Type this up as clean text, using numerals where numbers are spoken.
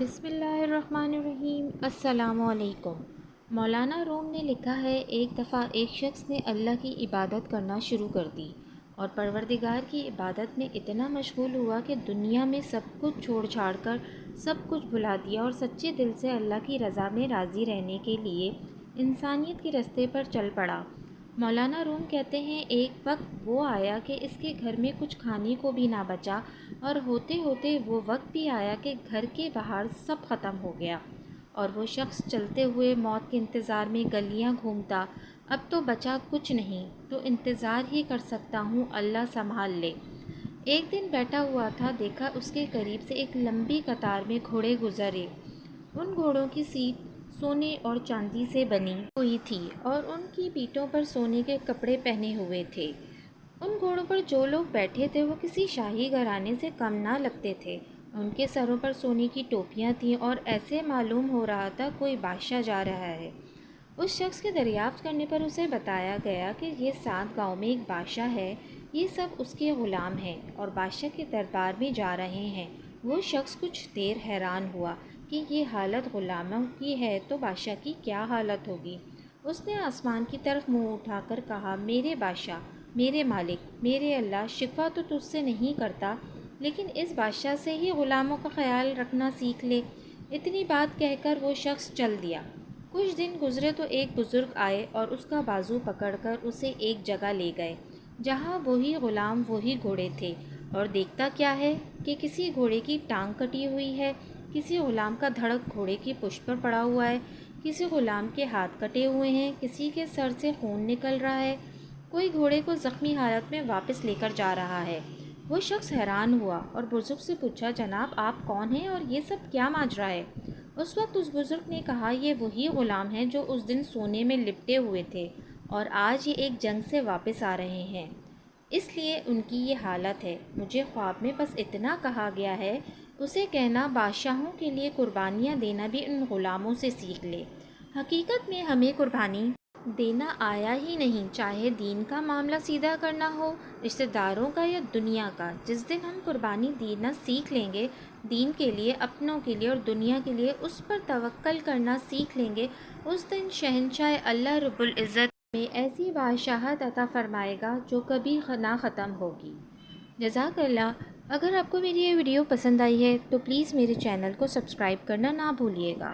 بسم اللہ الرحمن الرحیم۔ السلام علیکم۔ مولانا روم نے لکھا ہے، ایک دفعہ ایک شخص نے اللہ کی عبادت کرنا شروع کر دی اور پروردگار کی عبادت میں اتنا مشغول ہوا کہ دنیا میں سب کچھ چھوڑ چھاڑ کر سب کچھ بھلا دیا اور سچے دل سے اللہ کی رضا میں راضی رہنے کے لیے انسانیت کے راستے پر چل پڑا۔ مولانا روم کہتے ہیں، ایک وقت وہ آیا کہ اس کے گھر میں کچھ کھانے کو بھی نہ بچا، اور ہوتے ہوتے وہ وقت بھی آیا کہ گھر کے باہر سب ختم ہو گیا، اور وہ شخص چلتے ہوئے موت کے انتظار میں گلیاں گھومتا، اب تو بچا کچھ نہیں، تو انتظار ہی کر سکتا ہوں، اللہ سنبھال لے۔ ایک دن بیٹھا ہوا تھا، دیکھا اس کے قریب سے ایک لمبی قطار میں گھوڑے گزرے۔ ان گھوڑوں کی سیٹ سونے اور چاندی سے بنی ہوئی تھی اور ان کی پیٹھوں پر سونے کے کپڑے پہنے ہوئے تھے۔ ان گھوڑوں پر جو لوگ بیٹھے تھے وہ کسی شاہی گھرانے سے کم نہ لگتے تھے۔ ان کے سروں پر سونے کی ٹوپیاں تھیں اور ایسے معلوم ہو رہا تھا کوئی بادشاہ جا رہا ہے۔ اس شخص کے دریافت کرنے پر اسے بتایا گیا کہ یہ 7 گاؤں میں ایک بادشاہ ہے، یہ سب اس کے غلام ہیں اور بادشاہ کے دربار میں جا رہے ہیں۔ وہ شخص کچھ دیر حیران ہوا کہ یہ حالت غلاموں کی ہے تو بادشاہ کی کیا حالت ہوگی۔ اس نے آسمان کی طرف منہ اٹھا کر کہا، میرے بادشاہ، میرے مالک، میرے اللہ، شکوہ تو تجھ سے نہیں کرتا، لیکن اس بادشاہ سے ہی غلاموں کا خیال رکھنا سیکھ لے۔ اتنی بات کہہ کر وہ شخص چل دیا۔ کچھ دن گزرے تو ایک بزرگ آئے اور اس کا بازو پکڑ کر اسے ایک جگہ لے گئے جہاں وہی غلام وہی گھوڑے تھے، اور دیکھتا کیا ہے کہ کسی گھوڑے کی ٹانگ کٹی ہوئی ہے، کسی غلام کا دھڑک گھوڑے کی پشت پر پڑا ہوا ہے، کسی غلام کے ہاتھ کٹے ہوئے ہیں، کسی کے سر سے خون نکل رہا ہے، کوئی گھوڑے کو زخمی حالت میں واپس لے کر جا رہا ہے۔ وہ شخص حیران ہوا اور بزرگ سے پوچھا، جناب آپ کون ہیں اور یہ سب کیا ماجرا ہے؟ اس وقت اس بزرگ نے کہا، یہ وہی غلام ہیں جو اس دن سونے میں لپٹے ہوئے تھے اور آج یہ ایک جنگ سے واپس آ رہے ہیں، اس لیے ان کی یہ حالت ہے۔ مجھے خواب میں بس اتنا کہا گیا ہے، اسے کہنا بادشاہوں کے لیے قربانیاں دینا بھی ان غلاموں سے سیکھ لے۔ حقیقت میں ہمیں قربانی دینا آیا ہی نہیں، چاہے دین کا معاملہ سیدھا کرنا ہو، رشتہ داروں کا یا دنیا کا۔ جس دن ہم قربانی دینا سیکھ لیں گے، دین کے لیے، اپنوں کے لیے اور دنیا کے لیے، اس پر توکل کرنا سیکھ لیں گے، اس دن شہنشاہ اللہ رب العزت میں ایسی بادشاہت عطا فرمائے گا جو کبھی نہ ختم ہوگی۔ جزاک اللہ۔ اگر آپ کو میری یہ ویڈیو پسند آئی ہے تو پلیز میرے چینل کو سبسکرائب کرنا نہ بھولیے گا۔